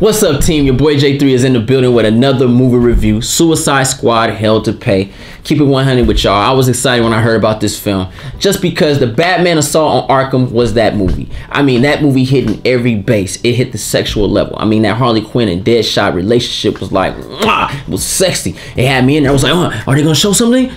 What's up, team? Your boy J3 is in the building with another movie review, Suicide Squad, Hell to Pay. Keep it 100 with y'all. I was excited when I heard about this film, just because the Batman Assault on Arkham was that movie. I mean, that movie hit in every base. It hit the sexual level. I mean, that Harley Quinn and Deadshot relationship was like, mwah, it was sexy. It had me in there. I was like, oh, are they gonna show something?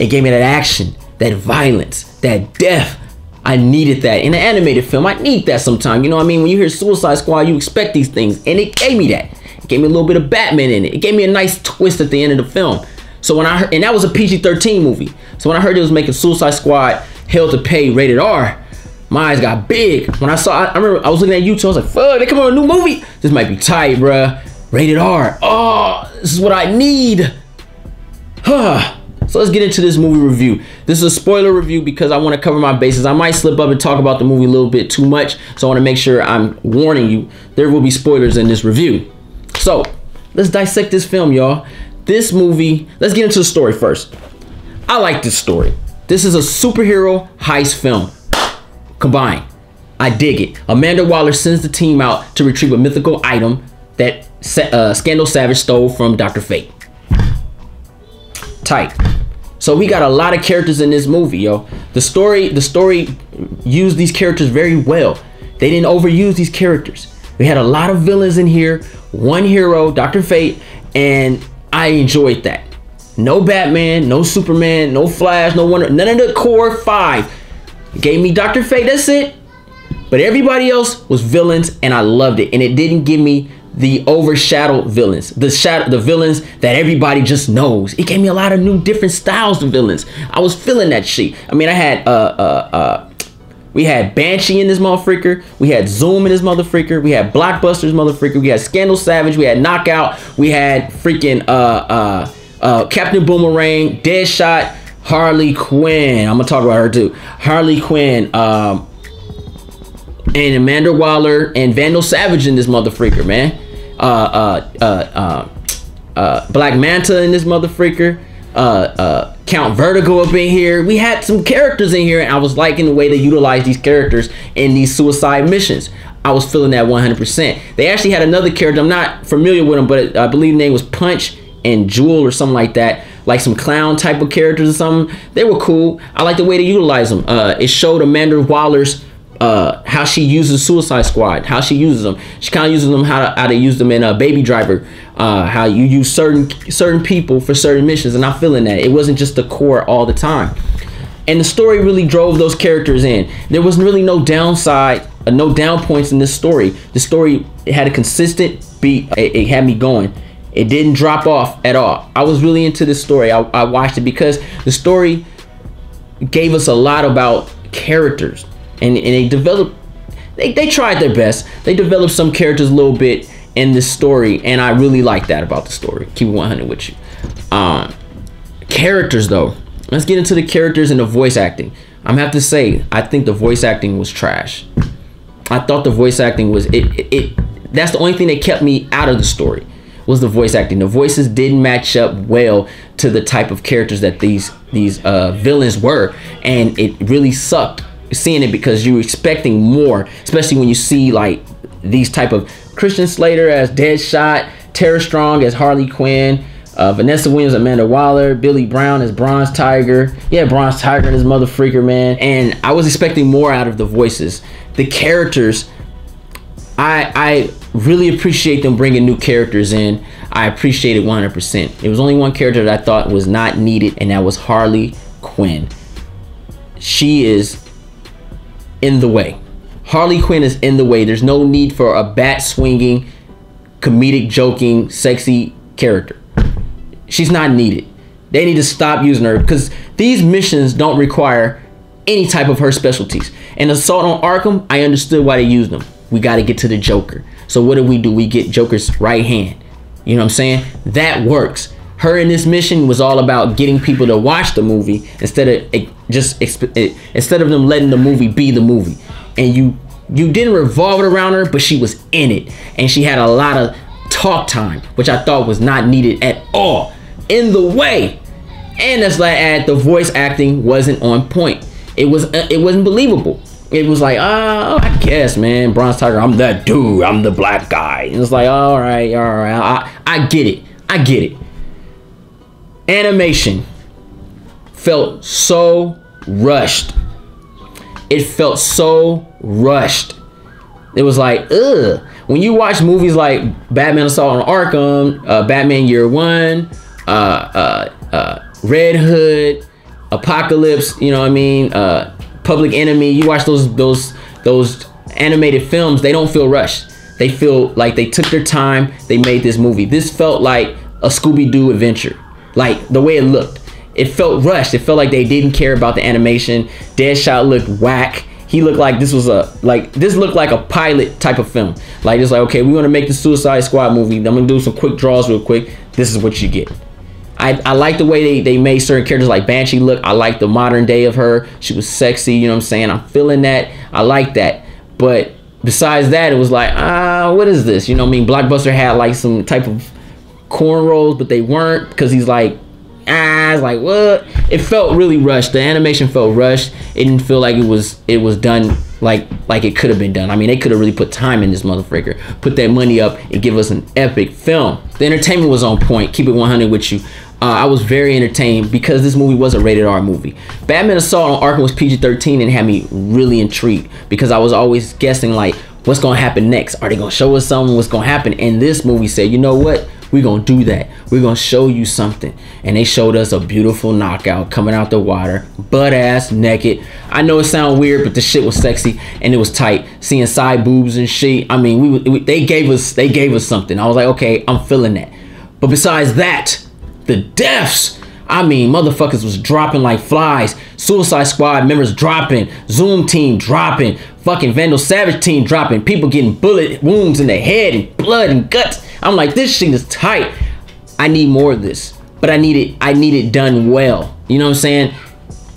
It gave me that action, that violence, that death. I needed that in an animated film. I need that sometimes. You know what I mean? When you hear Suicide Squad, you expect these things, and it gave me that. It gave me a little bit of Batman in it. It gave me a nice twist at the end of the film. So when I heard, and that was a PG-13 movie. So when I heard it was making Suicide Squad, Hell to Pay, rated R, my eyes got big. When I saw, I remember I was looking at YouTube. I was like, "Fuck, they come on a new movie. This might be tight, bruh. Rated R. Oh, this is what I need." Huh. So let's get into this movie review. This is a spoiler review because I want to cover my bases. I might slip up and talk about the movie a little bit too much, so I want to make sure I'm warning you. There will be spoilers in this review. So let's dissect this film, y'all. This movie, let's get into the story first. I like this story. This is a superhero heist film combined. I dig it. Amanda Waller sends the team out to retrieve a mythical item that Scandal Savage stole from Dr. Fate. Tight. So we got a lot of characters in this movie, yo. The story used these characters very well. They didn't overuse these characters. We had a lot of villains in here, one hero, Dr. Fate, and I enjoyed that. No Batman, no Superman, no Flash, no Wonder, none of the core five. It gave me Dr. Fate, that's it. But everybody else was villains, and I loved it. And it didn't give me the overshadowed villains, the villains that everybody just knows. It gave me a lot of new different styles of villains. I was feeling that shit. I mean, I had we had Banshee in this motherfucker, we had Zoom in this motherfucker, we had Blockbuster's motherfucker, we had Scandal Savage, we had Knockout, we had freaking Captain Boomerang, Deadshot, Harley Quinn. I'm gonna talk about her too. Harley Quinn, and Amanda Waller and Vandal Savage in this motherfucker, man. Black Manta in this motherfucker. Count Vertigo up in here. We had some characters in here, and I was liking the way they utilized these characters in these suicide missions. I was feeling that 100%. They actually had another character. I'm not familiar with him, but I believe the name was Punch and Jewel or something like that. Like some clown type of characters or something. They were cool. I like the way they utilized them. It showed Amanda Waller's how she uses Suicide Squad, how she uses them. She kind of uses them how to use them in Baby Driver, how you use certain people for certain missions, and I'm feeling that. It wasn't just the core all the time. And the story really drove those characters in. There was really no downside, no down points in this story. The story, it had a consistent beat. It had me going. It didn't drop off at all. I was really into this story. I watched it because the story gave us a lot about characters. And they developed, they tried their best. They developed some characters a little bit in this story, and I really like that about the story. Keep it 100 with you. Characters though, let's get into the characters and the voice acting. I'm gonna have to say, I think the voice acting was trash. I thought the voice acting was that's the only thing that kept me out of the story, was the voice acting. The voices didn't match up well to the type of characters that these villains were, and it really sucked seeing it because you were expecting more, especially when you see like these type of Christian Slater as Deadshot, Tara Strong as Harley Quinn, Vanessa Williams, Amanda Waller, Billy Brown as Bronze Tiger. Yeah, Bronze Tiger and his motherfreaker, man. And I was expecting more out of the voices. The characters, I really appreciate them bringing new characters in. I appreciate it 100%. There was only one character that I thought was not needed, and that was Harley Quinn. She is in the way. Harley Quinn is in the way. There's no need for a bat swinging, comedic joking, sexy character. She's not needed. They need to stop using her because these missions don't require any type of her specialties. And Assault on Arkham, I understood why they used them. We got to get to the Joker. So what do? We get Joker's right hand. You know what I'm saying? That works. Her in this mission was all about getting people to watch the movie instead of them letting the movie be the movie. And you didn't revolve it around her, but she was in it, and she had a lot of talk time, which I thought was not needed at all. In the way, and that's like the voice acting wasn't on point. It wasn't believable. it was like, oh, I guess, man, Bronze Tiger, I'm that dude, I'm the black guy. And it's like, all right, I get it. Animation felt so rushed. It felt so rushed. It was like, ugh. When you watch movies like Batman Assault on Arkham, Batman Year One, Red Hood, Apocalypse, you know what I mean, Public Enemy, you watch those animated films, they don't feel rushed. They feel like they took their time, they made this movie. This felt like a Scooby-Doo adventure. Like the way it looked, it felt rushed. It felt like they didn't care about the animation. Deadshot looked whack. He looked like this looked like a pilot type of film. Like it's like, okay, we want to make the Suicide Squad movie. I'm gonna do some quick draws real quick. This is what you get. I like the way they made certain characters like Banshee look. I like the modern day of her. She was sexy, you know what I'm saying? I'm feeling that. I like that. But besides that, it was like, what is this? You know what I mean? Blockbuster had like some type of cornrows, but they weren't, because he's like, it's like, what? It felt really rushed. The animation felt rushed. It didn't feel like it was done like it could have been done. I mean, they could have really put time in this motherfucker, put that money up and give us an epic film. The entertainment was on point. Keep it 100 with you. I was very entertained because this movie was a rated R movie. Batman Assault on Arkham was PG-13 and had me really intrigued because I was always guessing like, what's gonna happen next? Are they gonna show us something? What's gonna happen? And this movie said, you know what? We're gonna do that. We're gonna show you something. And they showed us a beautiful knockout coming out the water, butt ass naked. I know it sounds weird, but the shit was sexy and it was tight. Seeing side boobs and shit. I mean, they gave us something. I was like, okay, I'm feeling that. But besides that, the deaths, I mean, motherfuckers was dropping like flies. Suicide Squad members dropping. Zoom team dropping. Fucking Vandal Savage team dropping. People getting bullet wounds in their head and blood and guts. I'm like, this shit is tight. I need more of this. But I need it done well. You know what I'm saying?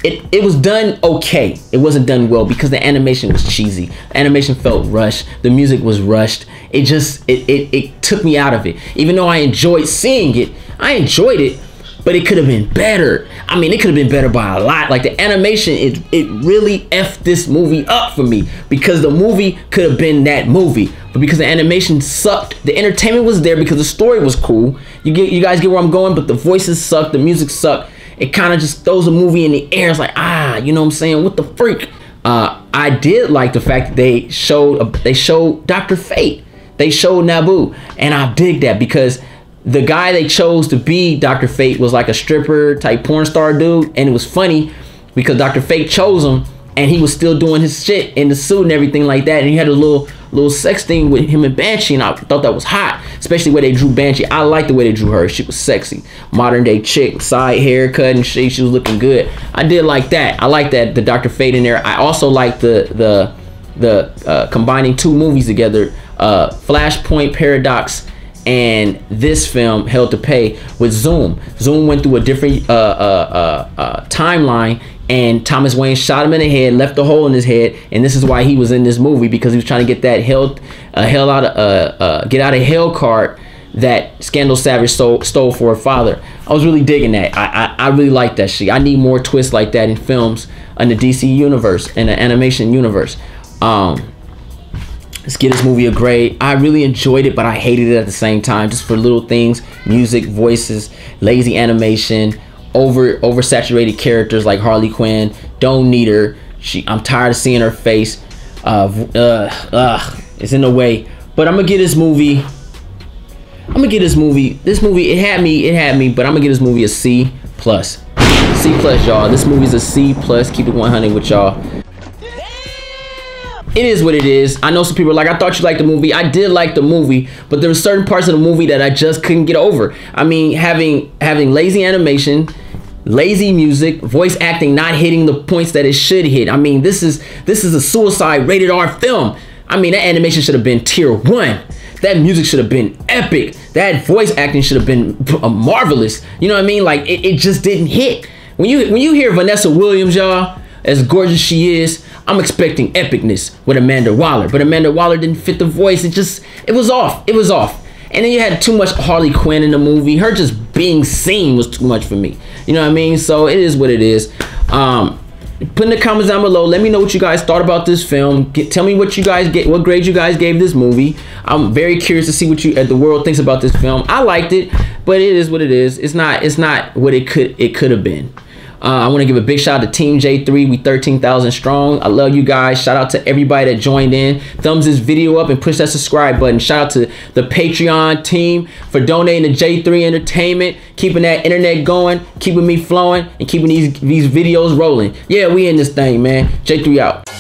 It was done okay. It wasn't done well because the animation was cheesy. The animation felt rushed. The music was rushed. It just, it took me out of it. Even though I enjoyed seeing it, I enjoyed it, but it could have been better. I mean, it could have been better by a lot. Like the animation, it really effed this movie up for me because the movie could have been that movie. But because the animation sucked, the entertainment was there because the story was cool. You guys get where I'm going, but the voices sucked, the music sucked. It kind of just throws a movie in the air. It's like, you know what I'm saying? What the freak? I did like the fact that they showed Dr. Fate. They showed Naboo, and I dig that because the guy they chose to be Dr. Fate was like a stripper type porn star dude, and it was funny because Dr. Fate chose him, and he was still doing his shit in the suit and everything like that, and he had a little sex thing with him and Banshee, and I thought that was hot, especially where they drew Banshee. I like the way they drew her. She was sexy, modern day chick, side haircut and shit. She was looking good. I did like that. I like that the Dr. Fate in there. I also like the combining two movies together, Flashpoint Paradox and this film, Hell to Pay, with Zoom. Zoom went through a different timeline, and Thomas Wayne shot him in the head, left a hole in his head, and this is why he was in this movie, because he was trying to get that get out of hell card that Scandal Savage stole for her father. I was really digging that. I really like that shit. I need more twists like that in films in the DC universe and the animation universe. Let's give this movie a grade. I really enjoyed it, but I hated it at the same time, just for little things: music, voices, lazy animation, oversaturated characters like Harley Quinn. Don't need her. I'm tired of seeing her face. It's in the way. But I'm gonna give this movie. This movie, it had me, but I'm gonna give this movie a C+. C+, y'all. This movie's a C+. Keep it 100 with y'all. It is what it is. I know some people are like, I thought you liked the movie. I did like the movie, but there were certain parts of the movie that I just couldn't get over. I mean, having lazy animation, lazy music, voice acting not hitting the points that it should hit. I mean, this is a suicide rated R film. I mean, that animation should have been tier 1. That music should have been epic. That voice acting should have been marvelous. You know what I mean? Like, it just didn't hit. When you hear Vanessa Williams, y'all, as gorgeous she is, I'm expecting epicness with Amanda Waller, but Amanda Waller didn't fit the voice. It was off. It was off. And then you had too much Harley Quinn in the movie. Her just being seen was too much for me. You know what I mean? So it is what it is. Put in the comments down below. Let me know what you guys thought about this film. Tell me what you guys what grade you guys gave this movie. I'm very curious to see what the world thinks about this film. I liked it, but it is what it is. It's not what it could have been. I want to give a big shout out to Team J3. We 13,000 strong. I love you guys. Shout out to everybody that joined in. Thumbs this video up and push that subscribe button. Shout out to the Patreon team for donating to J3 Entertainment, keeping that internet going, keeping me flowing, and keeping these videos rolling. Yeah, we in this thing, man. J3 out.